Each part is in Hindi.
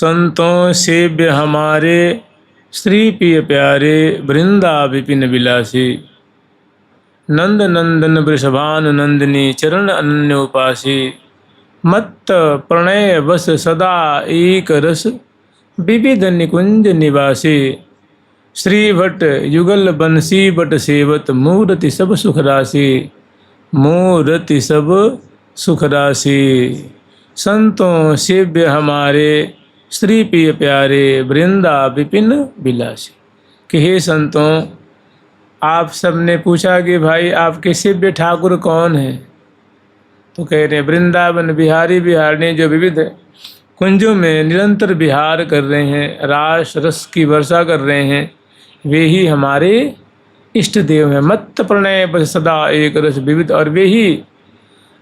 संतों सेव्य हमारे श्री प्रिय प्यारे वृंदा विपिन विलासी। नंद नंदन वृषभानुनंदिनी चरण अनन्य उपासी। मत्त प्रणय वस सदा एक रस विविध निकुंज निवासी। श्री भट्ट युगल बंसी बट सेवत मूर्ति सब सुख राशि। मूर्ति सब सुख राशि। संतों सेव्य हमारे श्री प्रिय प्यारे वृंदा विपिन विलासी। कि हे संतों, आप सब ने पूछा कि भाई आपके सेव्य ठाकुर कौन है? तो कह रहे हैं वृंदावन बिहारी बिहारिणी जो विविध कुंजों में निरंतर विहार कर रहे हैं, रास रस की वर्षा कर रहे हैं, वे ही हमारे इष्ट देव हैं। मत्त प्रणय बस सदा एक रस विविध। और वे ही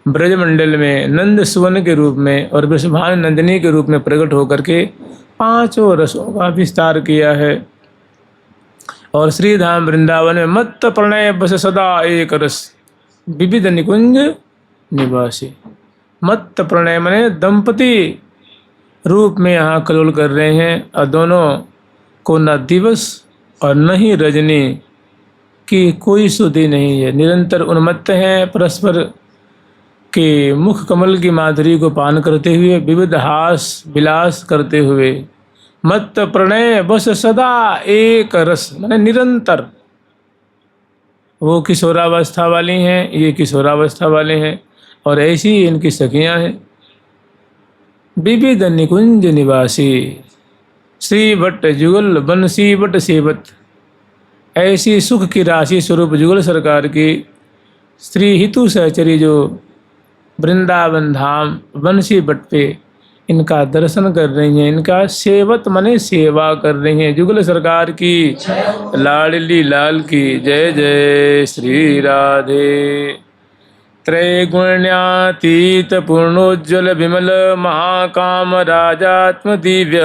ब्रजमंडल में नंद सुवन के रूप में और वृषभान नंदिनी के रूप में प्रकट होकर के पांचों रसों का विस्तार किया है। और श्रीधाम वृंदावन में मत्त प्रणय बस सदा एक रस विविध निकुंज निवासी। मत्त प्रणय मने दंपति रूप में यहाँ कलोल कर रहे हैं, और दोनों को न दिवस और न ही रजनी की कोई सुधि नहीं है। निरंतर उन्मत्त हैं, परस्पर के मुख कमल की माधुरी को पान करते हुए, विविध हास विलास करते हुए। मत्त प्रणय बस सदा एक रस माने निरंतर। वो किशोरावस्था वाली हैं, ये किशोरावस्था वाले हैं, और ऐसी इनकी सखियां हैं। विविध निकुंज निवासी। श्री भट्ट जुगल बंसी बट सेवत। ऐसी सुख की राशि स्वरूप जुगल सरकार की श्री हितु सहचरी जो वृंदावन धाम बंसी बट पे इनका दर्शन कर रही हैं, इनका सेवत मने सेवा कर रही हैं। जुगल सरकार की लाडली लाल की जय जय श्री राधे। त्रैगुण्यातीत पूर्णोज्ज्वल विमल महाकाम राजात्म दिव्य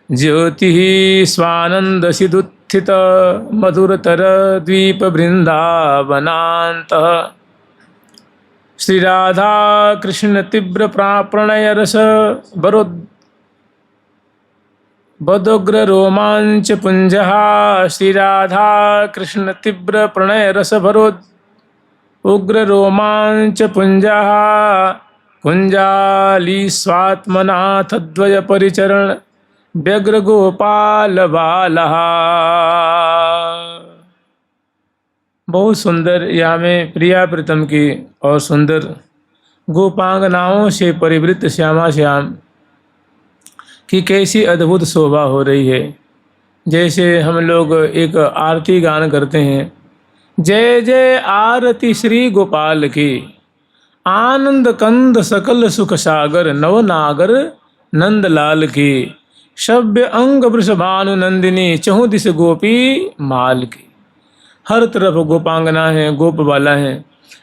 ज्योति स्वानंद सिदुत्थित मधुरतर द्वीप वृंदावनांत। श्री राधा कृष्ण तीव्र प्रणय रस बदोग्र रोमांच पुंजहा। श्री राधा कृष्ण तीव्र प्रणय रस भरोद उग्र रोमांच पुंजहा। कुंजाली स्वात्मनाथ द्वय परिचरण व्यग्र गोपाल बालहा। बहुत सुंदर यहाँ में प्रिया प्रीतम की और सुंदर गोपांगनाओं से परिवृत श्यामा श्याम की कैसी अद्भुत शोभा हो रही है। जैसे हम लोग एक आरती गान करते हैं, जय जय आरती श्री गोपाल की, आनंद कंद सकल सुख सागर नवनागर नंदलाल की, सभ्य अंग वृषभानु नंदिनी चहुँ दिस गोपी माल की। हर तरफ गोपांगना है, गोप वाला है।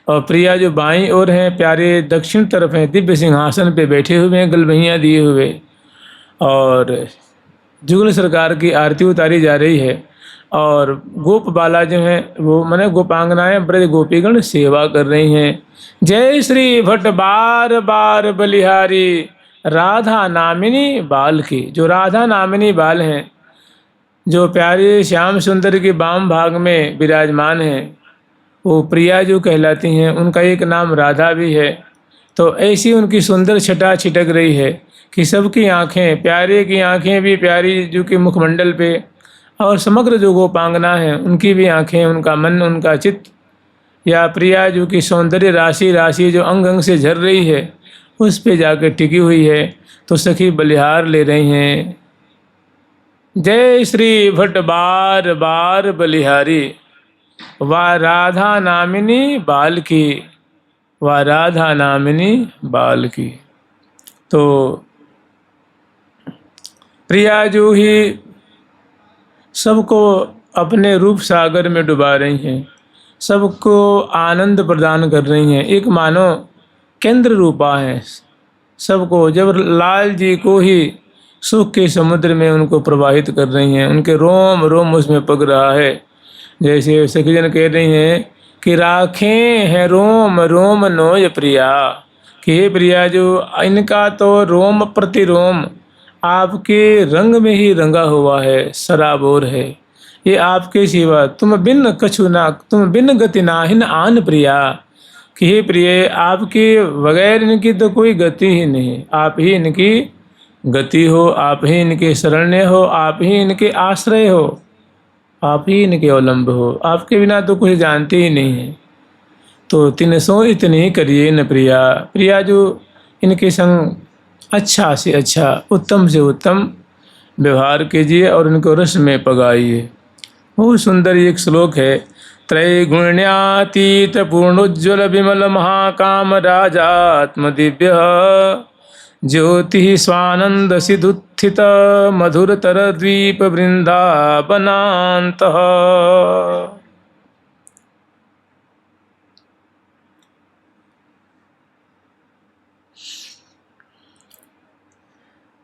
और प्रिया जो बाईं ओर हैं, प्यारे दक्षिण तरफ हैं, दिव्य सिंहासन पे बैठे हुए हैं, गलबहियाँ दिए हुए, और जुगल सरकार की आरती उतारी जा रही है। और गोप बाला जो हैं वो माने गोपांगनाएं ब्रज गोपीगण सेवा कर रही हैं। जय श्री भट्ट बार बार बलिहारी राधा नामिनी बाल की। जो राधा नामिनी बाल हैं, जो प्यारे श्याम सुंदर के वाम भाग में विराजमान हैं, वो प्रिया जो कहलाती हैं, उनका एक नाम राधा भी है। तो ऐसी उनकी सुंदर छटा छिटक रही है कि सबकी आँखें, प्यारे की आँखें भी प्यारी जो कि मुखमंडल पे, और समग्र जो गोपांगना है उनकी भी आँखें, उनका मन, उनका चित्त, या प्रिया जो कि सौंदर्य राशि राशि जो अंग अंग से झर रही है उस पे जाकर टिकी हुई है। तो सखी बलिहार ले रही हैं। जय श्री भट्ट बार बार बलिहारी, वा राधा नामिनी बाल की, वा राधा नामिनी बाल की। तो प्रिया जो ही सबको अपने रूप सागर में डुबा रही हैं, सबको आनंद प्रदान कर रही हैं, एक मानो केंद्र रूपा है सबको। जब लाल जी को ही सुख के समुद्र में उनको प्रवाहित कर रही हैं, उनके रोम रोम उसमें पग रहा है। जैसे सखीजन कह रही हैं कि राखें हैं रोम रोम नोय प्रिया, कि हे प्रिया जो इनका तो रोम प्रति रोम आपके रंग में ही रंगा हुआ है, सराबोर है। ये आपके सिवा तुम बिन कछु ना, तुम बिन गति नाहिन आन प्रिया, कि हे प्रिय आपके बगैर इनकी तो कोई गति ही नहीं, आप ही इनकी गति हो, आप ही इनके शरण्य हो, आप ही इनके आश्रय हो, आप ही इनके अवलंब हो, आपके बिना तो कुछ जानते ही नहीं है। तो तिनसों इतनी करिए न प्रिया, प्रिया जो इनके संग अच्छा से अच्छा, उत्तम से उत्तम व्यवहार कीजिए और इनको रस में पगाइए। बहुत सुंदर एक श्लोक है। त्रैगुण्यातीत पूर्णोज्ज्वल विमल महाकाम राजात्म दिव्य ज्योति स्वानंद सिद्धुत्थित मधुरतर द्वीप वृंदावनांत।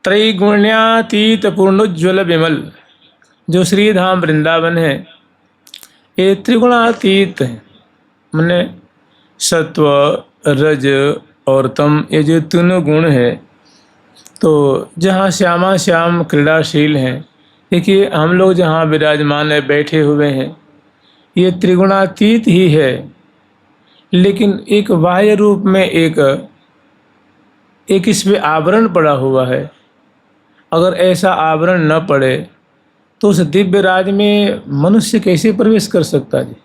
त्रैगुण्यातीत पूर्णोज्ज्वल विमल, जो श्री धाम वृंदावन है ये त्रिगुणातीत है। मैंने सत्व रज और तम, ये जो तीनों गुण है, तो जहाँ श्यामा श्याम क्रीड़ाशील हैं, देखिए हम लोग जहाँ विराजमान है बैठे हुए हैं, ये त्रिगुणातीत ही है, लेकिन एक बाह्य रूप में एक इस पे आवरण पड़ा हुआ है। अगर ऐसा आवरण न पड़े तो उस दिव्य राज में मनुष्य कैसे प्रवेश कर सकता जी?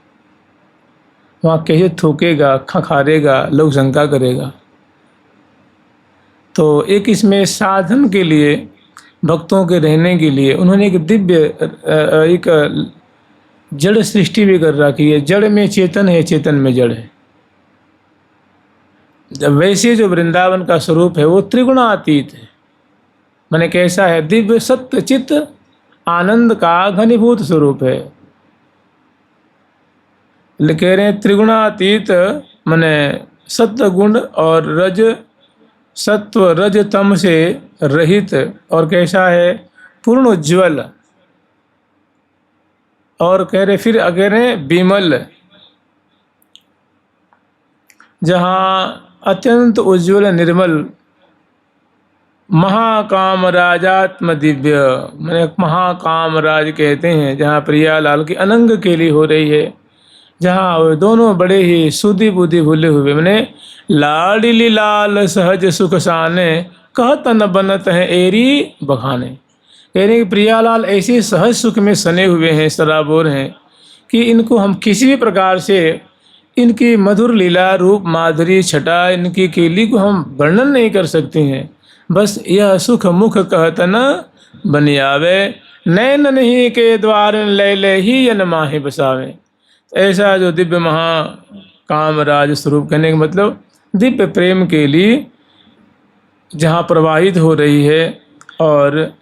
वहाँ कैसे थूकेगा, खखारेगा, लोग शंका करेगा। तो एक इसमें साधन के लिए, भक्तों के रहने के लिए उन्होंने एक दिव्य एक जड़ सृष्टि भी कर रखी है। जड़ में चेतन है, चेतन में जड़ है। जब वैसे जो वृंदावन का स्वरूप है वो त्रिगुणातीत है। मैंने कैसा है? दिव्य सत्य चित्त आनंद का घनीभूत स्वरूप है। कह रहे हैं त्रिगुणातीत, माने सत्व गुण और रज, सत्व रज तम से रहित, और कैसा है? पूर्ण उज्ज्वल। और कह रहे फिर कह रहे विमल, जहाँ अत्यंत उज्ज्वल निर्मल, महाकाम राजात्म दिव्य, मैंने महाकाम राज कहते हैं, जहाँ प्रियालाल की अनंग केली हो रही है, जहाँ दोनों बड़े ही सुधि बुद्धि भूले हुए, मैंने लाडली लाल सहज सुख साने, कहत न बनत हैं एरी बखाने। कह रहे कि प्रियालाल ऐसे सहज सुख में सने हुए हैं, सराबोर हैं, कि इनको हम किसी भी प्रकार से इनकी मधुर लीला रूप माधुरी छटा, इनकी केली को हम वर्णन नहीं कर सकते हैं। बस यह सुख मुख कहत न बनियावे, नैन नहीं के द्वार ले ले ही यन माहे बसावे। ऐसा जो दिव्य महा कामराज स्वरूप, कहने का मतलब दिव्य प्रेम के लिए जहाँ प्रवाहित हो रही है, और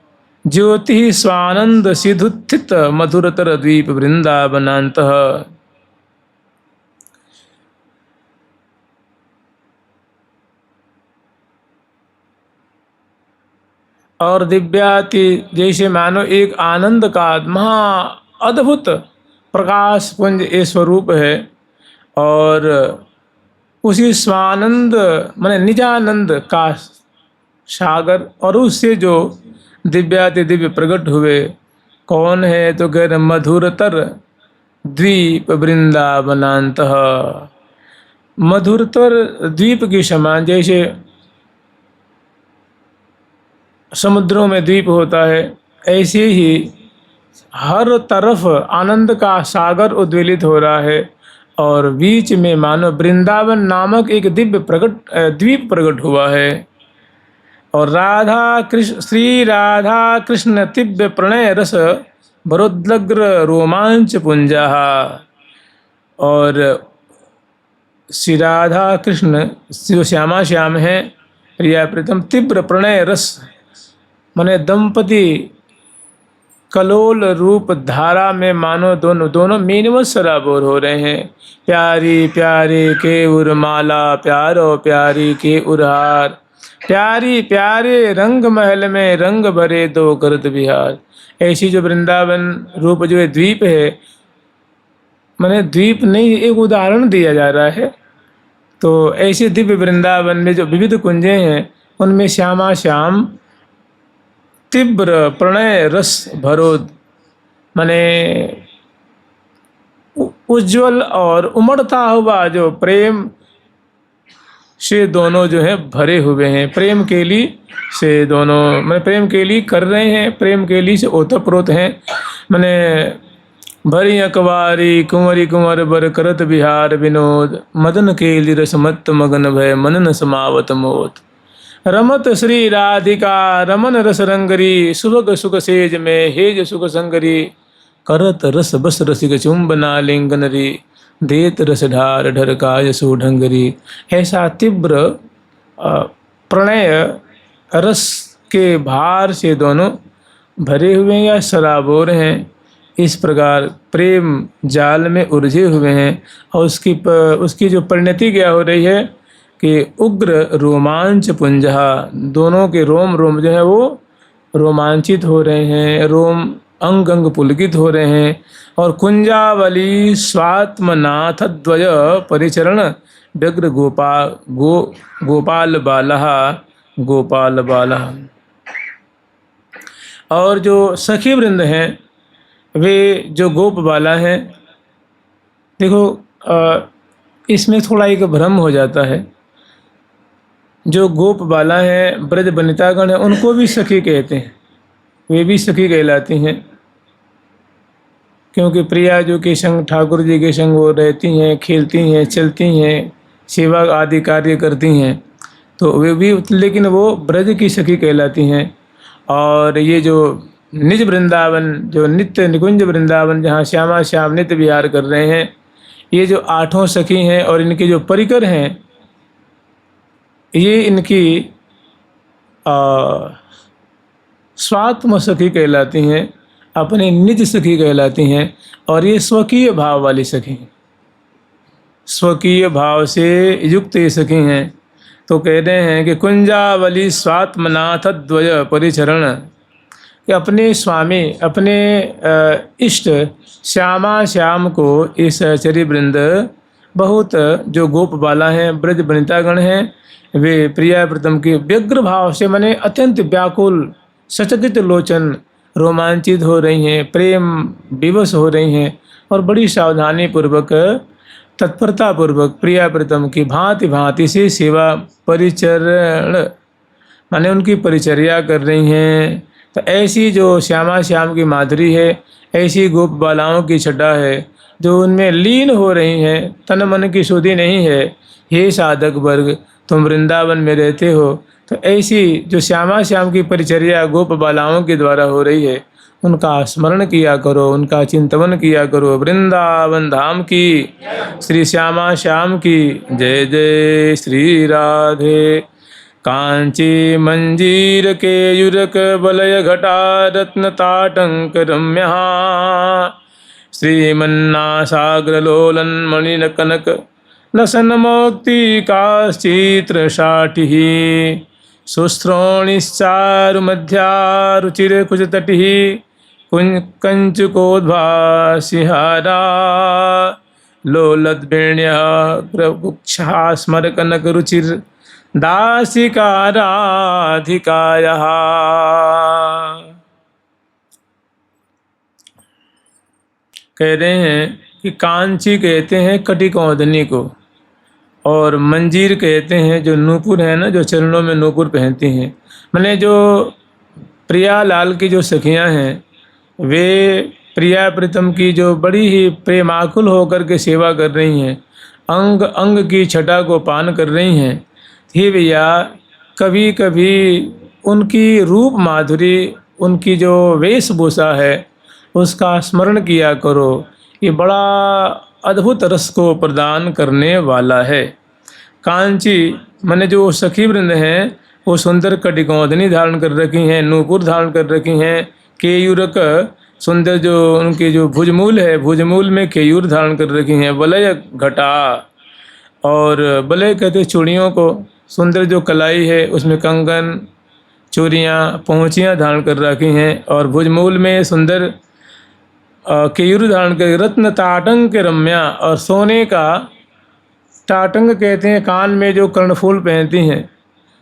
ज्योति स्वानंद सिद्धुत्थित मधुरतर द्वीप वृंदावनांत। और दिव्याति, जैसे मानो एक आनंद का महा अद्भुत प्रकाश पुंज ये स्वरूप है, और उसी स्वानंद माने निजानंद का सागर, और उससे जो दिव्याति दिव्य प्रकट हुए कौन है? तो कह रहे मधुरतर द्वीप वृंदावनांत। मधुरतर द्वीप के समान, जैसे समुद्रों में द्वीप होता है, ऐसे ही हर तरफ आनंद का सागर उद्वेलित हो रहा है, और बीच में मानो वृंदावन नामक एक दिव्य द्वीप प्रकट हुआ है। और राधा कृष्ण, श्री राधा कृष्ण दिव्य प्रणय रस बरोद्लग्र रोमांच पुंजा। और श्री राधा कृष्ण जो श्यामा श्याम है, प्रिया प्रीतम, तीव्र प्रणय रस माने दंपति कलोल रूप धारा में मानो दोनों मीनवत सराबोर हो रहे हैं। प्यारी प्यारी के उर्माला, प्यारो प्यारी के उरहार, प्यारी प्यारे रंग महल में रंग भरे दो करत विहार। ऐसी जो वृंदावन रूप जो द्वीप है, मैंने द्वीप नहीं, एक उदाहरण दिया जा रहा है। तो ऐसे दिव्य वृंदावन में जो विविध कुंजें हैं, उनमें श्यामा श्याम तीव्र प्रणय रस भरोद, माने उज्जवल और उमड़ता हुआ जो प्रेम से दोनों जो है भरे हुए हैं। प्रेम के लिए से दोनों मैंने प्रेम के लिए कर रहे हैं, प्रेम के लिए से ओतप्रोत हैं। मैंने भरी अकबारी कुंवरी कुंवर बर करत बिहार विनोद, मदन के लिरस मत मगन भय मन न समावत मोद। रमत श्री राधिका रमन रस रंगरी, सुभग सुख सेज में हेज सुख संगरी। करत रस बस रसिक चुंबना लिंगनरी, देत रस ढार ढर काय सुढंगरी। ऐसा तीव्र प्रणय रस के भार से दोनों भरे हुए हैं या सराबोर हैं। इस प्रकार प्रेम जाल में उलझे हुए हैं और उसकी जो परिणति क्या हो रही है कि उग्र रोमांच पुंजहा, दोनों के रोम रोम जो है वो रोमांचित हो रहे हैं, रोम अंग अंग पुलकित हो रहे हैं। और कुंजावली स्वात्मनाथ द्वय परिचरण व्यग्र गोपाल बाला। और जो सखी वृंद हैं वे जो गोप बाला हैं, देखो इसमें थोड़ा एक भ्रम हो जाता है। जो गोप बाला हैं ब्रज बनितागण हैं उनको भी सखी कहते हैं, वे भी सखी कहलाती हैं, क्योंकि प्रिया जो के संग ठाकुर जी के संग वो रहती हैं, खेलती हैं, चलती हैं, सेवा आदि कार्य करती हैं, तो वे भी, लेकिन वो ब्रज की सखी कहलाती हैं। और ये जो निज वृंदावन, जो नित्य निकुंज वृंदावन जहाँ श्यामा श्याम नित्य विहार कर रहे हैं, ये जो आठों सखी हैं और इनके जो परिकर हैं, ये इनकी स्वात्म सखी कहलाती हैं, अपने निज सखी कहलाती हैं। और ये स्वकीय भाव वाली सखी हैं, स्वकीय भाव से युक्त ये सखी हैं। तो कह रहे हैं कि कुंजावली स्वात्मनाथ द्वय परिचरण, कि अपने स्वामी अपने इष्ट श्यामा श्याम को इस चरी वृंद बहुत जो गोप बाला हैं ब्रज बनितागण हैं, वे प्रिया प्रथम के व्यग्र भाव से माने अत्यंत व्याकुल सचकित लोचन रोमांचित हो रही हैं, प्रेम विवश हो रही हैं और बड़ी सावधानी पूर्वक तत्परता पूर्वक प्रिया प्रीतम की भांति भांति से सेवा परिचरण माने उनकी परिचर्या कर रही हैं। तो ऐसी जो श्यामा श्याम की माधुरी है, ऐसी गोप बालाओं की छटा है जो उनमें लीन हो रही हैं, तन मन की शुद्धि नहीं है। हे साधक वर्ग, तुम वृंदावन में रहते हो, तो ऐसी जो श्यामा श्याम की परिचर्या गोप बालाओं के द्वारा हो रही है, उनका स्मरण किया करो, उनका चिंतन किया करो। वृंदावन धाम की, श्री श्यामा श्याम की जय जय। श्री राधे कांची मंजीर के युरक बलय घटा रत्न ताटंक रम्या, श्रीमन्ना सागर लोलन मणिन कनक लसन मोक्ति काश्चित्र शाटिः, सुश्रोणिश्चारु मध्या रुचिर कुजतटिः, कंचुकोद्भासिहारा लोलद्वेण्यः स्मर कनक रुचिर दासिका राधिकायाः। कह रहे हैं कि कांची कहते हैं कटिकौंदनी को, और मंजीर कहते हैं जो नूपुर है ना, जो चरणों में नूपुर पहनती हैं। मैंने जो प्रिया लाल की जो सखियां हैं, वे प्रिया प्रीतम की जो बड़ी ही प्रेमाकुल होकर के सेवा कर रही हैं, अंग अंग की छटा को पान कर रही हैं। ही भैया कभी कभी उनकी रूप माधुरी, उनकी जो वेशभूषा है, उसका स्मरण किया करो। ये बड़ा अद्भुत रस को प्रदान करने वाला है। कांची माने जो सखी वृंद हैं, वो सुंदर कटिकौंदनी धारण कर रखी हैं, नूपुर धारण कर रखी हैं, केयूरक सुंदर जो उनके जो भुजमूल है, भुजमूल में केयूर धारण कर रखी हैं। वलय घटा, और वलय कहते चूड़ियों को, सुंदर जो कलाई है उसमें कंगन चूड़ियाँ पहुँचियाँ धारण कर रखी हैं, और भुजमूल में सुंदर केयूर धारण कर, रत्न ताटंक रम्या, और सोने का टाटंग कहते हैं कान में जो कर्णफूल पहनती हैं,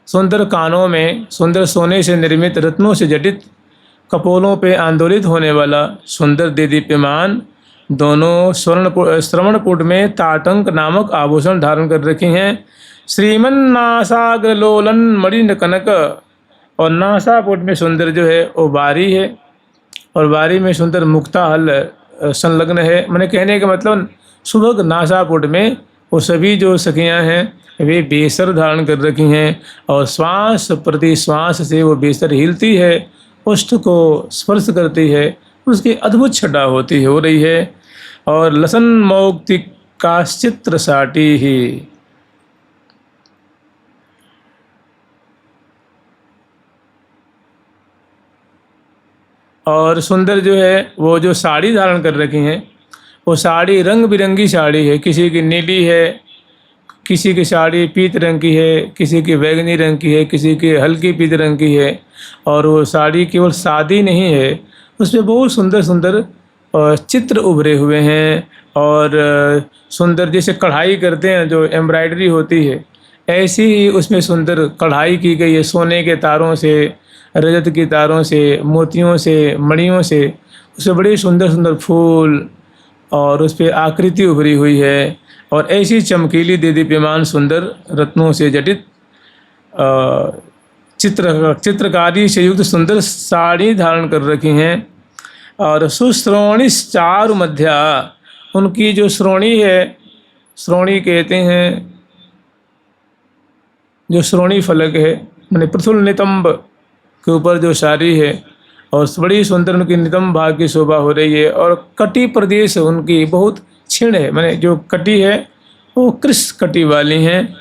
सुंदर कानों में सुंदर सोने से निर्मित रत्नों से जटित कपोलों पे आंदोलित होने वाला सुंदर देदीप्यमान दोनों श्रवणपुट में ताटंक नामक आभूषण धारण कर रखी हैं। श्रीमन नासाग्र लोलन मणिन कनक, और नासापुट में सुंदर जो है वो बारी है, और बारी में सुंदर मुक्ताहल संलग्न है। मैंने कहने का मतलब सुभग नासापुट में वो सभी जो सखियां हैं वे बेसर धारण कर रखी हैं, और श्वास प्रति श्वास से वो बेसर हिलती है, उष्ठ को स्पर्श करती है, उसकी अद्भुत छटा होती हो रही है। और लसन मौक्तिक काश्चित्र साटी ही, और सुंदर जो है वो जो साड़ी धारण कर रखी हैं वो साड़ी रंग बिरंगी साड़ी है। किसी की नीली है, किसी की साड़ी पीत रंग की है, किसी की बैगनी रंग की है, किसी की हल्की पीत रंग की है। और वो साड़ी केवल सादी नहीं है, उसमें बहुत सुंदर सुंदर चित्र उभरे हुए हैं, और सुंदर जैसे कढ़ाई करते हैं जो एम्ब्रॉयडरी होती है, ऐसी ही उसमें सुंदर कढ़ाई की गई है। सोने के तारों से, रजत की तारों से, मोतियों से, मणियों से, उसमें बड़े सुंदर सुंदर फूल और उस पर आकृति उभरी हुई है। और ऐसी चमकीली देदीप्यमान सुंदर रत्नों से जटित चित्रकारी से युक्त सुंदर साड़ी धारण कर रखी हैं। और सुश्रोणी चारु मध्या, उनकी जो श्रोणी है, श्रोणी कहते हैं जो श्रोणी फलक है, मैंने पृथुल नितंब के ऊपर जो साड़ी है, और बड़ी सुंदर उनकी नितंब भाग की शोभा हो रही है। और कटी प्रदेश उनकी बहुत क्षीण है, मैंने जो कटी है वो कृष कटी वाली हैं।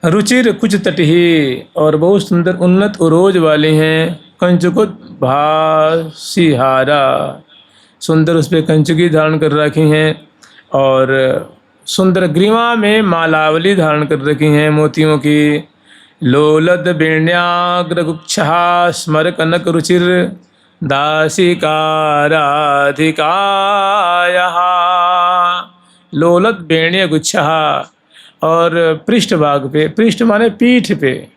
रुचिर कुछ तटही, और बहुत सुंदर उन्नत उरोज वाली हैं। कंचुकुत भासिहारा, सुंदर उस पर कंचुकी धारण कर रखी हैं, और सुंदर ग्रीवा में मालावली धारण कर रखी हैं मोतियों की। लोलद बेण्याग्र गुच्छा स्मर कनक रुचिर दासिकाराधिकायः। लोलद बेण्य गुच्छा, और पृष्ठ भाग पे, पृष्ठ माने पीठ पे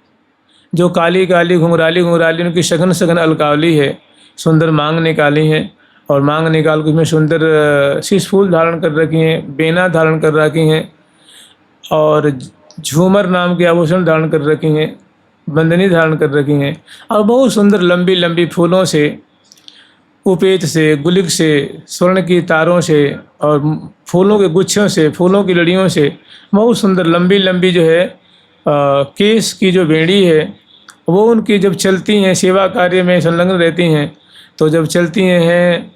जो काली काली घुंघराली घुंघराली उनकी सघन सघन अलकावली है, सुंदर मांग निकाली हैं, और मांग निकाल के उसमें सुंदर शीश फूल धारण कर रखी हैं, बेना धारण कर रखी हैं, और झूमर नाम के आभूषण धारण कर रखी हैं, बंदनी धारण कर रखी हैं। और बहुत सुंदर लंबी लंबी फूलों से, उपेत से, गुलिक से, स्वर्ण की तारों से, और फूलों के गुच्छों से, फूलों की लड़ियों से बहुत सुंदर लंबी लंबी जो है केस की जो बेड़ी है, वो उनकी जब चलती हैं, सेवा कार्य में संलग्न रहती हैं, तो जब चलती हैं,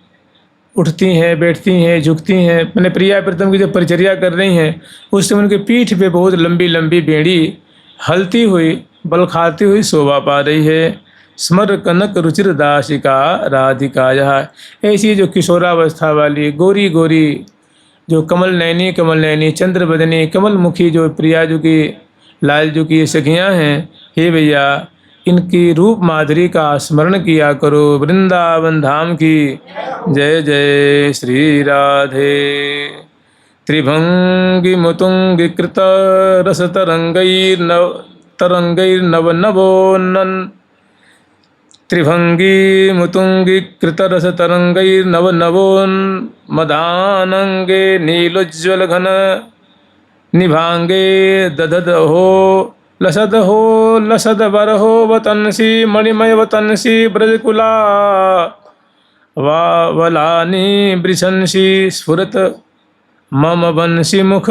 उठती हैं, बैठती हैं, झुकती हैं, मैंने प्रिया प्रीतम की जब परिचर्या कर रही हैं, उस समय उनके पीठ पे बहुत लंबी लंबी बेड़ी हलती हुई, बल खाती हुई शोभा पा रही है। स्मर कनक रुचिर दासिका राधिकाया, ऐसी जो किशोरावस्था वाली गोरी गोरी जो कमल नैनी चंद्र बदनी कमल मुखी जो प्रिया जो की लाल जो की सखियाँ हैं, हे भैया इनकी रूप माधुरी का स्मरण किया करो। वृंदावन धाम की जय जय श्री राधे। त्रिभंगी मुतुंगी कृत रस तरंगैर्नवनवोन्नन, त्रिभंगी मुतुंगी कृत रस तरंगैर्नवनवोन्मदानंगे नीलोज्ज्वल घन निभांगे दधदहो लसद बरहो वतंसी मणिमय वतंसी ब्रजकुला वावलानी वृशंसी स्फुरत मम वंशी मुख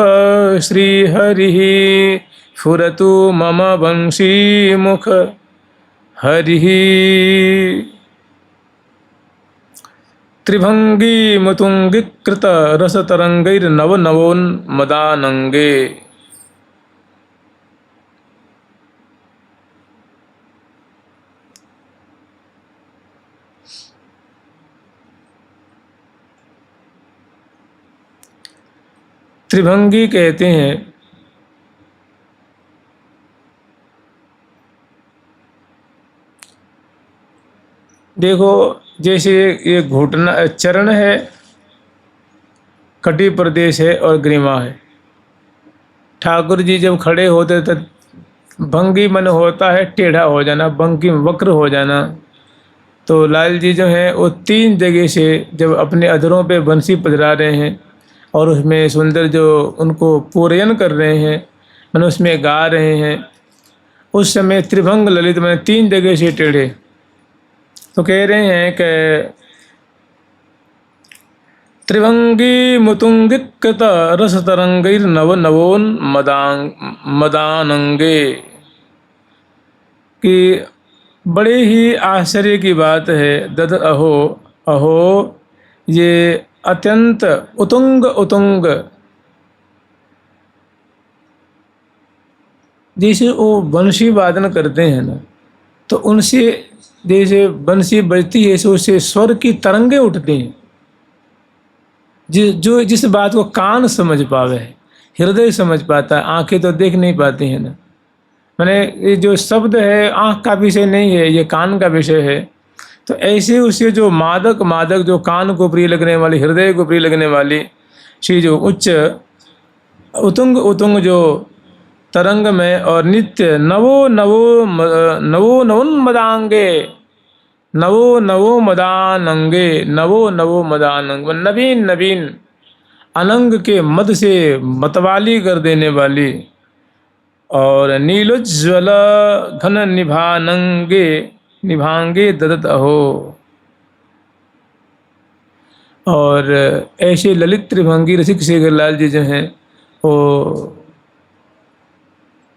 श्रीहरिः स्फुरतु मम वंशी मुख हरिः। त्रिभंगी मुतुंगिकृत रसतरंगैर्नवनवोन्मदानंगे, त्रिभंगी कहते हैं देखो जैसे ये घुटना चरण है, कटी प्रदेश है और ग्रीवा है। ठाकुर जी जब खड़े होते तो भंगी मन होता है टेढ़ा हो जाना, भंगी वक्र हो जाना, तो लाल जी जो हैं वो 3 जगह से जब अपने अधरों पे बंसी बजा रहे हैं और उसमें सुंदर जो उनको पूरयन कर रहे हैं, मैंने उसमें गा रहे हैं, उस समय त्रिभंग ललित में 3 जगह से टेढ़े। तो कह रहे हैं कि त्रिभंगी मुतुंगिकृत रस तरंगैर नव नवोन मदानंगे, कि बड़े ही आश्चर्य की बात है। दद अहो अहो, ये अत्यंत उतुंग उतुंग, जैसे वो बंसी वादन करते हैं ना, तो उनसे जैसे बंसी बजती है तो उससे स्वर की तरंगे उठती हैं, जिस बात को कान समझ पावे, हृदय समझ पाता है, आंखें तो देख नहीं पाती हैं ना। मैंने ये जो शब्द है आँख का विषय नहीं है, ये कान का विषय है। तो ऐसे उससे जो मादक मादक, जो कान को प्रिय लगने वाली, हृदय को प्रिय लगने वाली चीज, जो उच्च उतुंग उतुंग जो तरंग में और नित्य नवो नवो नवो नवोन्मदांगे, नवो नवो मदानंगे, नवो नवो मदानंग, नवीन नवीन अनंग के मद से मतवाली कर देने वाली, और नीलोज्ज्वल घन निभानंगे निभांगे ददत अहो। और ऐसे ललित त्रिभंगी रसिक शेखर लाल जी जो हैं वो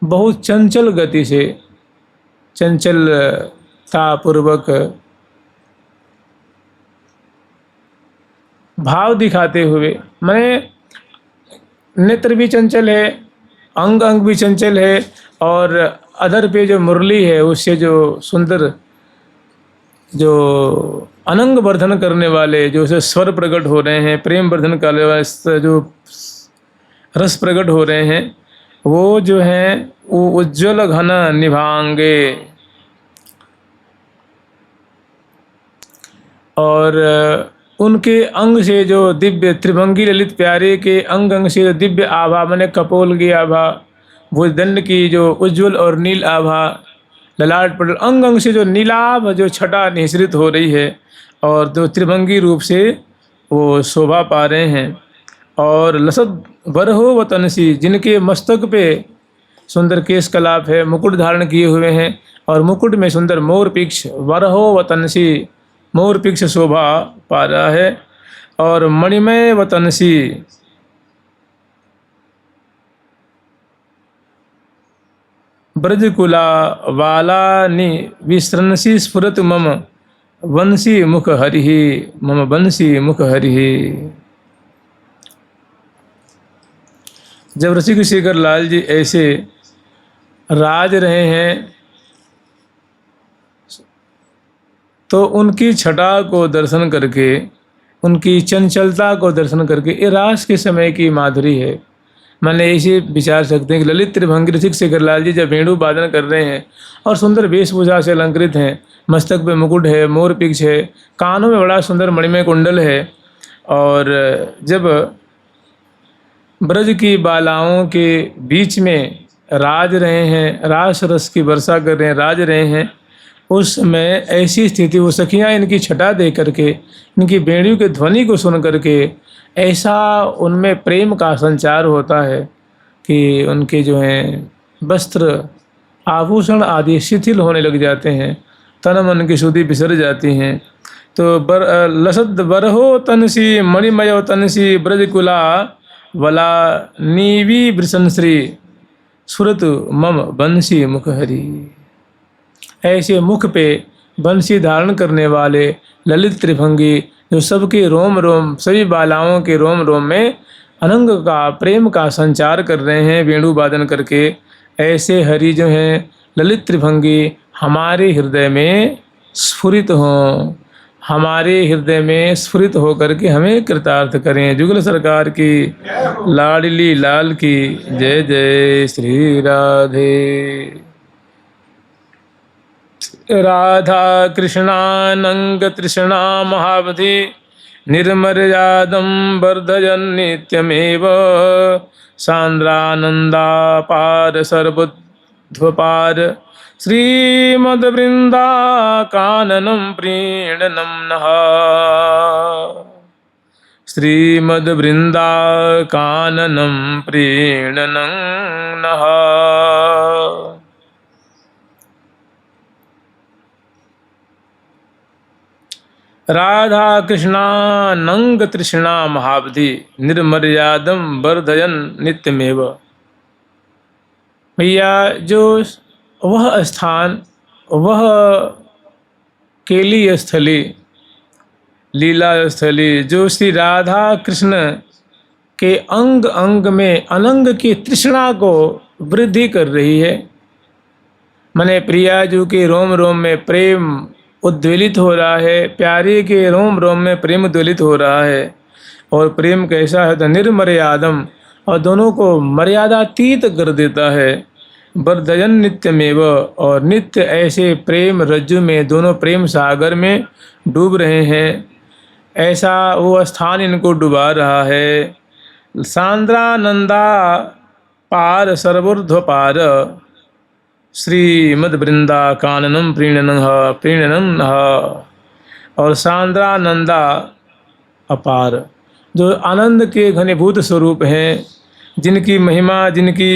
बहुत चंचल गति से, चंचलता पूर्वक भाव दिखाते हुए, मैंने नेत्र भी चंचल है, अंग अंग भी चंचल है, और अधर पे जो मुरली है उससे जो सुंदर जो अनंग वर्धन करने वाले, जो उसे स्वर प्रकट हो रहे हैं, प्रेम वर्धन करने वाले जो रस प्रकट हो रहे हैं, वो जो हैं वो उज्ज्वल घन निभांगे। और उनके अंग से जो दिव्य त्रिभंगी ललित प्यारे के अंग अंग से जो दिव्य आभा, मैंने कपोल की आभा, भुजदंड की जो उज्ज्वल और नील आभा, ललाट पर अंग अंग से जो नीलाभ जो छटा निःसृत हो रही है, और जो त्रिभंगी रूप से वो शोभा पा रहे हैं। और लसद बरहो व तनसी, जिनके मस्तक पे सुंदर केश कलाप है, मुकुट धारण किए हुए हैं, और मुकुट में सुंदर मोर पिक्ष, वरहो व तनसी, मोर पिक्ष शोभा पा रहा है। और मणिमय व तनसी, ब्रजकुला वाला नि विसृंसी स्फुरत मम वंशी मुख हरिहि, मम वंशी मुख हरिहि। जब रसिक शेखर लाल जी ऐसे राज रहे हैं तो उनकी छटा को दर्शन करके, उनकी चंचलता को दर्शन करके, ये रास के समय की माधुरी है। मैंने ऐसे विचार सकते हैं कि ललित त्रिभंगी रसिक शेखर लाल जी जब वेणु वादन कर रहे हैं और सुंदर वेशभूषा से अलंकृत हैं, मस्तक पे मुकुट है, मोर पिक्ष है, कानों में बड़ा सुंदर मणिमय कुंडल है, और जब ब्रज की बालाओं के बीच में राज रहे हैं, रास रस की वर्षा कर रहे हैं, राज रहे हैं, उस समय ऐसी स्थिति, वो सखियाँ इनकी छटा दे करके, इनकी बेड़ियों के ध्वनि को सुन करके ऐसा उनमें प्रेम का संचार होता है कि उनके जो हैं वस्त्र आभूषण आदि शिथिल होने लग जाते हैं, तन मन की शुद्धि बिसर जाती हैं। तो लसद बरहो तनसी मणिमय तनसी ब्रजकुला वला नीवी वृषंश्री सुरत मम बंसी मुख हरि। ऐसे मुख पे बंसी धारण करने वाले ललित त्रिभंगी, जो सबके रोम रोम, सभी बालाओं के रोम रोम में अनंग का प्रेम का संचार कर रहे हैं वेणु वादन करके, ऐसे हरि जो हैं ललित त्रिभंगी हमारे हृदय में स्फुरित हों, हमारे हृदय में स्फुरित हो करके हमें कृतार्थ करें। जुगल सरकार की लाडली लाल की जय जय। श्री राधे राधा कृष्णानंग तृष्णा महावधि निर्मर्यादं वर्धयन् नित्यमेव सांद्रानंदापार सर्वध्वपार श्रीमद्वृंदा काननं प्रीणनं नः श्रीमद्वृंदा काननं प्रीणनं नः। राधा कृष्णानंग तृष्णा महाब्धि निर्मर्यादम वर्धयन नित्यमेव। भैया जो वह स्थान, वह केली स्थली, लीला स्थली जो श्री राधा कृष्ण के अंग अंग में अनंग की तृष्णा को वृद्धि कर रही है। मने प्रिया जो के रोम रोम में प्रेम उद्वेलित हो रहा है, प्यारे के रोम रोम में प्रेम उद्वेलित हो रहा है। और प्रेम कैसा है तो निर्मर्यादम, और दोनों को मर्यादातीत कर देता है। वर्धयन नित्यमेव, और नित्य ऐसे प्रेम रज्जु में, दोनों प्रेम सागर में डूब रहे हैं। ऐसा वो स्थान इनको डुबा रहा है। सांद्रानंदा पार सर्वोर्ध्व पार श्रीमद्वृंदा काननम प्रीणनं प्रीणनं। और सांद्रानंदा अपार, जो आनंद के घनीभूत स्वरूप हैं, जिनकी महिमा, जिनकी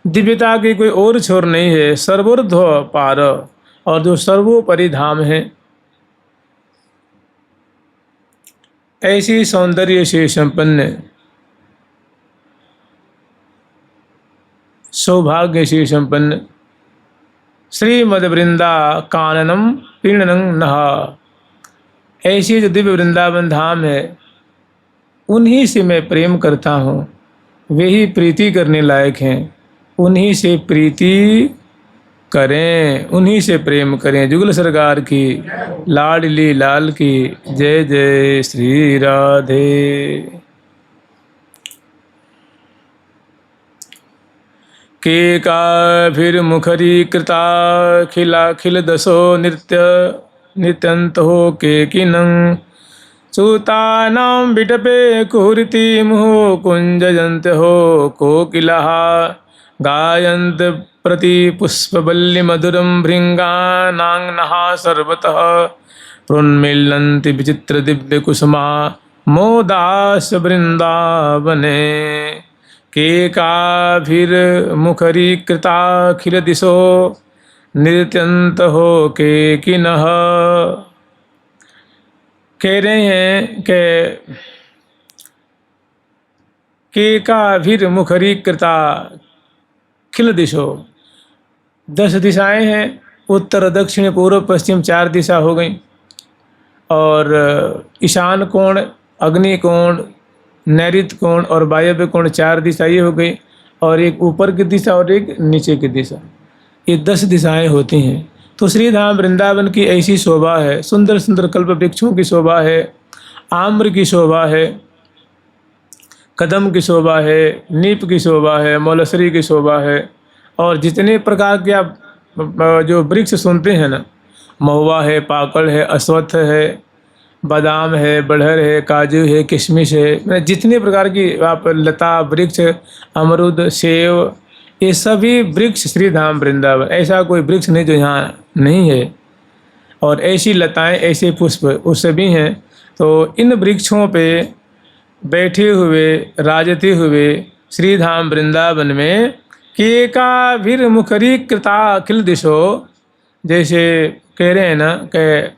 दिव्यता की कोई और छोर नहीं है। सर्वोर्ध्व पार, और जो सर्वोपरि धाम है। ऐसी सौंदर्य से संपन्न, सौभाग्य से संपन्न श्रीमद्वृंदा काननम प्रीणनं नः, ऐसी जो दिव्य वृंदावन धाम है, उन्हीं से मैं प्रेम करता हूँ। वे ही प्रीति करने लायक हैं। उन्हीं से प्रीति करें, उन्हीं से प्रेम करें। जुगल सरकार की, लाडली लाल की जय जय श्री राधे। के का फिर मुखरी कृता खिला खिल दसो नृत्य नित्यंत हो के किनं सूतानां बिटपे कुहृति मुहो कुंजयंत हो कोकिलः गायन्त प्रति पुष्पवल्ली मधुरं भृंगानांगनः सर्वतः प्रोन्मीलन्ति विचित्र दिव्य कुसुमा मोदास वृंदावने। के काभिर मुखरी कृता खिल दिशो नृत्यंत हो के किनः। कह रहे हैं के काभिर मुखरी कृता खिल दिशो, 10 दिशाएं हैं। उत्तर दक्षिण पूर्व पश्चिम 4 दिशा हो गई। और ईशान कोण, अग्नि कोण, नैऋत्य कोण और वायव्य कोण 4 दिशा ये हो गई। और एक ऊपर की दिशा और एक नीचे की दिशा, ये 10 दिशाएं होती हैं। तो श्रीधाम वृंदावन की ऐसी शोभा है। सुंदर सुंदर कल्प वृक्षों की शोभा है, आम्र की शोभा है, कदम की शोभा है, नीप की शोभा है, मौलसरी की शोभा है। और जितने प्रकार के आप जो वृक्ष सुनते हैं ना, महुआ है, पाकड़ है, अश्वत्थ है, बादाम है, बड़हर है, काजू है, किशमिश है, जितने प्रकार की आप लता वृक्ष, अमरूद, सेब, ये सभी वृक्ष श्रीधाम वृंदावन। ऐसा कोई वृक्ष नहीं जो यहाँ नहीं है। और ऐसी लताएं, ऐसे पुष्प उस भी हैं। तो इन वृक्षों पे बैठे हुए, राजते हुए श्रीधाम वृंदावन में केकाभिर मुखरी कृता अखिल दिशो, जैसे कह रहे हैं ना कि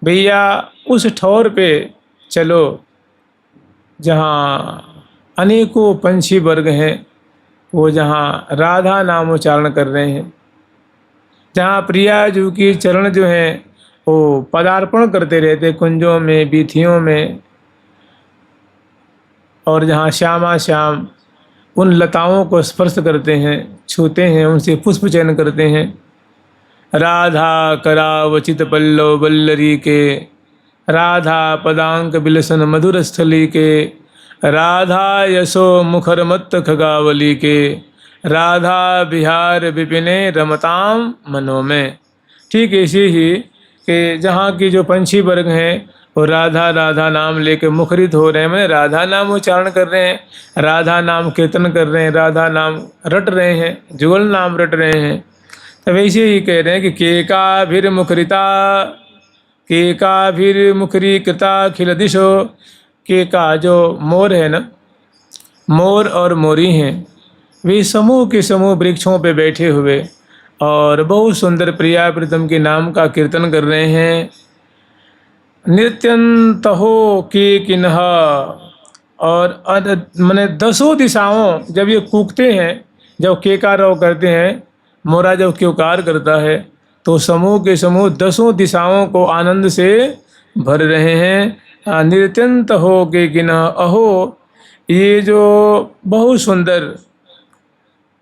भैया उस ठौर पे चलो जहाँ अनेकों पंछी वर्ग हैं, वो जहाँ राधा नाम उच्चारण कर रहे हैं, जहाँ प्रिया जी की चरण जो हैं वो पदार्पण करते रहते कुंजों में, बीथियों में। और जहाँ श्यामा श्याम उन लताओं को स्पर्श करते हैं, छूते हैं, उनसे पुष्प चयन करते हैं। राधा करावचित पल्लव बल्लरी के, राधा पदांक बिलसन मधुर स्थली के, राधा यशो मुखर मत्त खगावली के, राधा बिहार विपिने रमताम मनो में। ठीक ऐसे ही कि जहाँ की जो पंछी वर्ग हैं वो राधा राधा नाम लेके मुखरित हो रहे हैं, मैंने राधा नाम उच्चारण कर रहे हैं, राधा नाम कीर्तन कर रहे हैं, राधा नाम रट रहे हैं, जुगल नाम रट रहे हैं। तो वैसे ही कह रहे हैं कि केका मुखरी कृता खिल दिशो। केका जो मोर है ना, मोर और मोरी हैं, वे समूह के समूह वृक्षों पे बैठे हुए और बहुत सुंदर प्रिया प्रीतम के नाम का कीर्तन कर रहे हैं। नृत्यंत हो के किन्ह, और मैंने दसों दिशाओं जब ये कूकते हैं, जब केकारव करते हैं, मोरा जब क्योकार करता है, तो समूह के समूह दसों दिशाओं को आनंद से भर रहे हैं। नृत्यंत हो के किन्ह, अहो ये जो बहुत सुंदर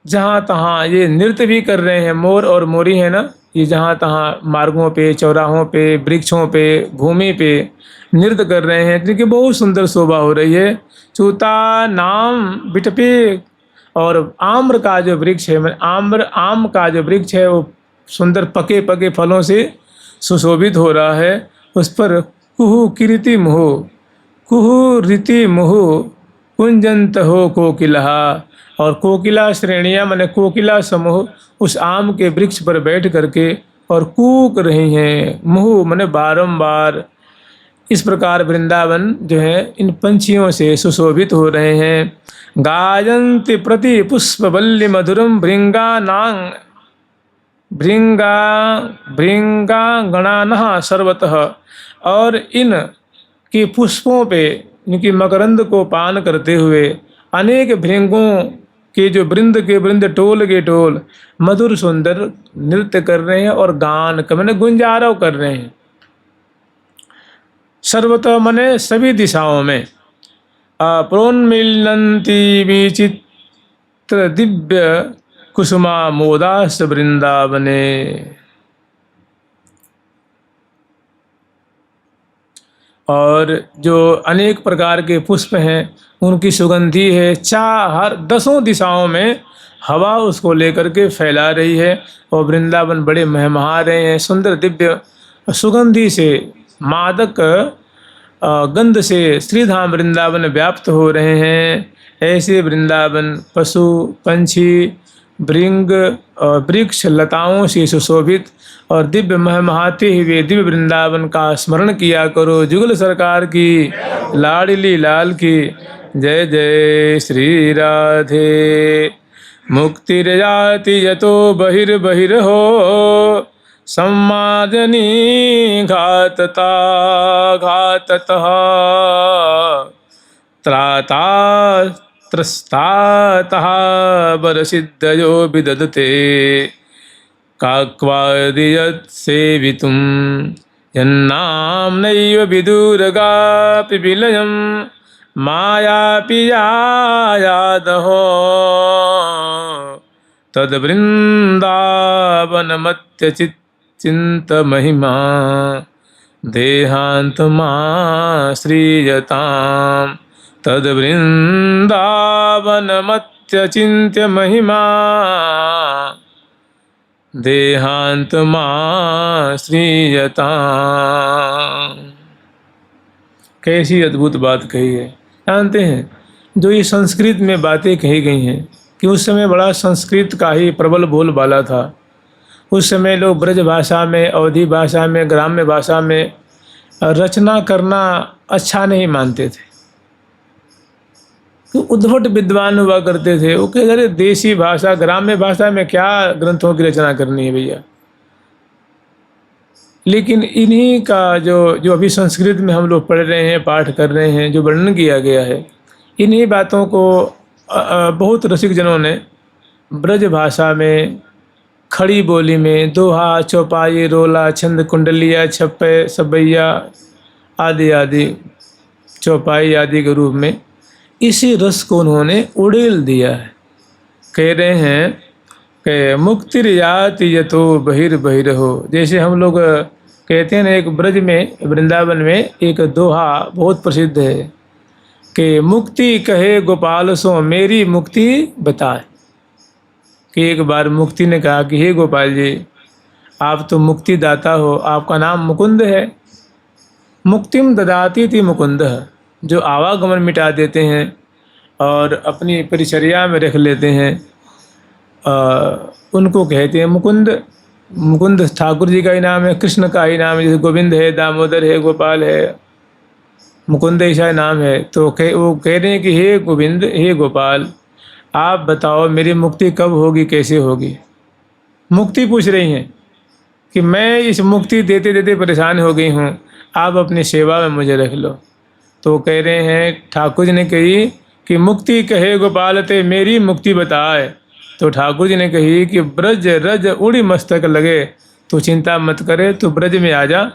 जहाँ तहाँ ये नृत्य भी कर रहे हैं, मोर और मोरी है ना, ये जहाँ तहाँ मार्गों पे, चौराहों पे, वृक्षों पे, भूमि पे नृत्य कर रहे हैं, जिनकी बहुत सुंदर शोभा हो रही है। चूता नाम बिटपे, और आम्र का जो वृक्ष है, आम का जो वृक्ष है वो सुंदर पके पके फलों से सुशोभित हो रहा है। उस पर कुहू कीर्ति मुहु, कुहू रीति मुहु कुंजंत हो कोकिलहा, और कोकिला श्रेणियाँ मैंने कोकिला समूह उस आम के वृक्ष पर बैठ करके और कूक रही हैं। मुहु मैंने बारंबार। इस प्रकार वृंदावन जो है इन पंछियों से सुशोभित हो रहे हैं। गायन्ति प्रति पुष्पवल्ली मधुरम भृंगांगणानः सर्वतः, और इन के पुष्पों पे, इनकी मकरंद को पान करते हुए अनेक भृंगों के जो वृंद के वृंद, टोल के टोल मधुर सुंदर नृत्य कर रहे हैं और गान मैंने गुंजारव कर रहे हैं। सर्वतः मने सभी दिशाओं में। प्रोन्मिलन्ति विचित्र दिव्य कुसुमा मोदास वृंदावने। और जो अनेक प्रकार के पुष्प हैं उनकी सुगंधी है, हर दसों दिशाओं में हवा उसको लेकर के फैला रही है, और वृंदावन बड़े महमा रहे हैं। सुंदर दिव्य सुगंधी से, मादक गंध से श्रीधाम वृंदावन व्याप्त हो रहे हैं। ऐसे वृंदावन पशु पंछी भृंग और वृक्ष लताओं से सुशोभित और दिव्य महमहाते हुए दिव्य वृंदावन का स्मरण किया करो। जुगल सरकार की, लाडली लाल की जय जय। श्री राधे मुक्तिर्जाति यतो बहिर्बहिर्हो, सम्मादनी घातता घाततः, त्राता त्रस्तातः वरसिद्धयो विदधते, काक्वादियत् सेवितुं यन्नाम्नैव विदुरगापि विलयं, मायापियायादहो तद्वृन्दावनमत्यचिन्त्यमहिमा, देहान्तमाश्रियताम् तद्वृन्दावनमत्यचिन्त्यमहिमा, देहान्तमाश्रियताम्। कैसी अद्भुत बात कही है। जानते हैं जो ये संस्कृत में बातें कही गई हैं कि उस समय बड़ा संस्कृत का ही प्रबल बोलबाला था। उस समय लोग ब्रज भाषा में, अवधी भाषा में, ग्राम्य भाषा में रचना करना अच्छा नहीं मानते थे। तो उद्भट विद्वान हुआ करते थे, वो कह रहे देसी भाषा, ग्राम्य भाषा में क्या ग्रंथों की रचना करनी है भैया। लेकिन इन्हीं का जो अभी संस्कृत में हम लोग पढ़ रहे हैं, पाठ कर रहे हैं, जो वर्णन किया गया है, इन्हीं बातों को बहुत रसिक जनों ने ब्रज भाषा में, खड़ी बोली में, दोहा, चौपाई, रोला, छंद, कुंडलिया, छप्पे, सबैया आदि आदि, चौपाई आदि के रूप में इसी रस को उन्होंने उड़ेल दिया है। कह रहे हैं कि मुक्तिर्याति यतो बहिर्बहिर्हो। जैसे हम लोग कहते हैं ना, एक ब्रज में, वृंदावन में एक दोहा बहुत प्रसिद्ध है कि मुक्ति कहे गोपाल सो मेरी मुक्ति बताए। कि एक बार मुक्ति ने कहा कि हे गोपाल जी, आप तो मुक्तिदाता हो, आपका नाम मुकुंद है। मुक्तिम ददाती थी मुकुंद, जो आवागमन मिटा देते हैं और अपनी परिचर्या में रख लेते हैं, उनको कहते हैं मुकुंद। मुकुंद ठाकुर जी का ही नाम है, कृष्ण का ही नाम है, जैसे गोविंद है, दामोदर है, गोपाल है, मुकुंद ऐसा नाम है। तो वो कह रहे हैं कि हे गोविंद, हे गोपाल, आप बताओ मेरी मुक्ति कब होगी, कैसे होगी। मुक्ति पूछ रही हैं कि मैं इस मुक्ति देते देते परेशान हो गई हूँ, आप अपनी सेवा में मुझे रख लो। तो कह रहे हैं, ठाकुर जी ने कही कि मुक्ति कहे गोपाल ते मेरी मुक्ति बताए। तो ठाकुर जी ने कही कि ब्रज रज उड़ी मस्तक लगे, तो चिंता मत करे, तो ब्रज में आ जा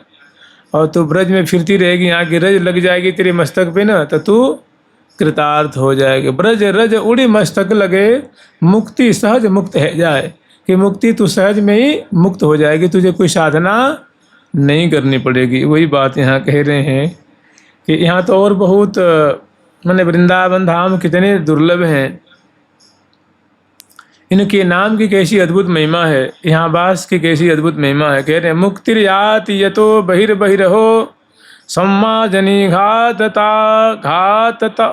और तू ब्रज में फिरती रहेगी, यहाँ की रज लग जाएगी तेरे मस्तक पे ना, तो तू कृतार्थ हो जाएगी। ब्रज रज उड़ी मस्तक लगे, मुक्ति सहज मुक्त है जाए, कि मुक्ति तू सहज में ही मुक्त हो जाएगी, तुझे कोई साधना नहीं करनी पड़ेगी। वही बात यहाँ कह रहे हैं कि यहाँ तो और बहुत मैंने वृंदावन धाम कितने दुर्लभ हैं, इनके नाम की कैसी अद्भुत महिमा है, यहाँ वास की कैसी अद्भुत महिमा है। कह रहे हैं मुक्तिर्याति यतो बहिर्बहिर्हो सम्माजनी घातता घातता।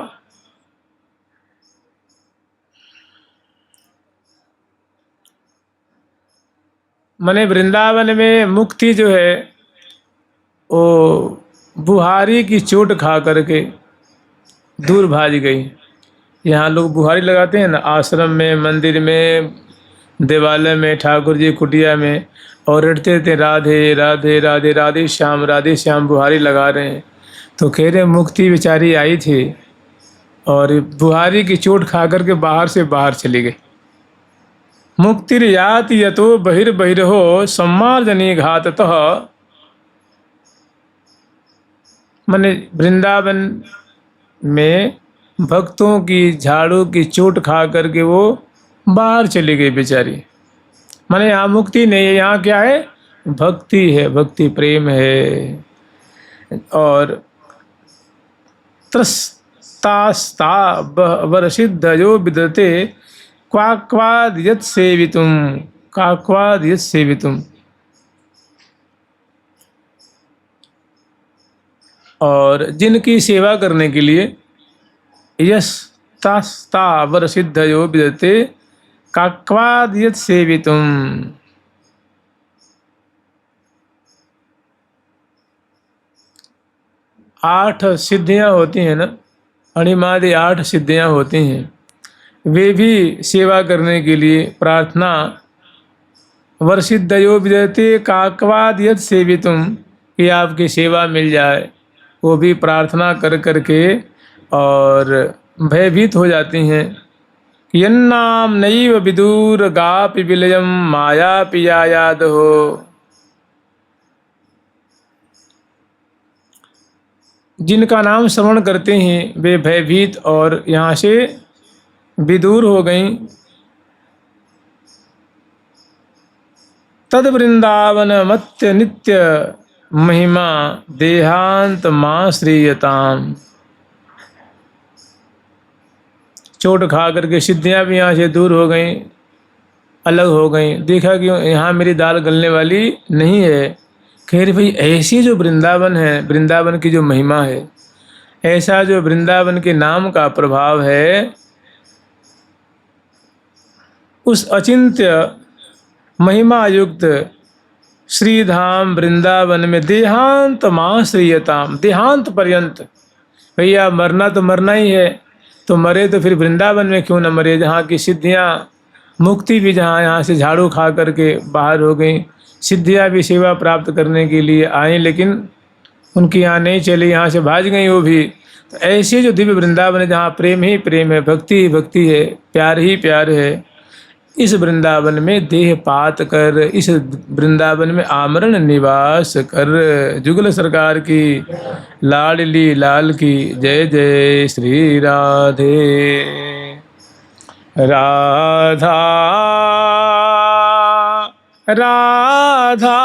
मने वृंदावन में मुक्ति जो है वो बुहारी की चोट खा करके दूर भाग गई। यहाँ लोग बुहारी लगाते हैं ना, आश्रम में, मंदिर में, देवालय में, ठाकुर जी कुटिया में, और रटते थे राधे राधे राधे राधे श्याम बुहारी लगा रहे हैं। तो कह रहे मुक्ति बेचारी आई थी और बुहारी की चोट खा करके बाहर से बाहर चली गई। मुक्तिर्याति यतो बहिर्बहिर्हो सम्मार्जनी घाततः। माने वृंदावन में भक्तों की झाड़ू की चोट खा करके वो बाहर चली गई बेचारी। माने यहाँ मुक्ति नहीं है, यहाँ क्या है, भक्ति है, भक्ति प्रेम है। और त्रस्तास्ता वरसिद्धयो विदते क्वाक्वादियत सेवितुम काक्वादियत सेवितुम। और जिनकी सेवा करने के लिए यस तास्ता वरसिद्धयो विदते काक्वादियत सेवितुम। 8 सिद्धियां होती हैं ना, अणिमादि 8 सिद्धियां होती हैं, वे भी सेवा करने के लिए प्रार्थना वर्षिद्धयो विदते काक्वादियत सेवितुम, कि आपकी सेवा मिल जाए, वो भी प्रार्थना कर करके और भयभीत हो जाती हैं। यन्नाम नैव विदुर गापि विलयम माया पिया याद हो। जिनका नाम श्रवण करते हैं वे भयभीत और यहाँ से विदूर हो गईं। तद वृंदावन मत्य नित्य महिमा देहांत मां श्रीयताम। चोट खा करके सिद्धियां भी यहाँ से दूर हो गईं, अलग हो गईं। देखा कि यहाँ मेरी दाल गलने वाली नहीं है। खैर भाई, ऐसी जो वृंदावन है, वृंदावन की जो महिमा है, ऐसा जो वृंदावन के नाम का प्रभाव है, उस अचिंत्य महिमा युक्त श्रीधाम वृंदावन में देहांत मां श्रीयताम, देहांत पर्यंत। भैया मरना तो मरना ही है, तो मरे तो फिर वृंदावन में क्यों न मरे, जहाँ की सिद्धियाँ, मुक्ति भी जहाँ यहाँ से झाड़ू खा करके बाहर हो गई, सिद्धियाँ भी सेवा प्राप्त करने के लिए आई, लेकिन उनकी यहाँ नहीं चली, यहाँ से भाग गई वो भी। तो ऐसे जो दिव्य वृंदावन है, जहाँ प्रेम ही प्रेम है, भक्ति ही भक्ति है, प्यार ही प्यार है, इस वृंदावन में देह पात कर, इस वृंदावन में आमरण निवास कर। जुगल सरकार की लाडली लाल की जय जय श्री राधे राधा राधा।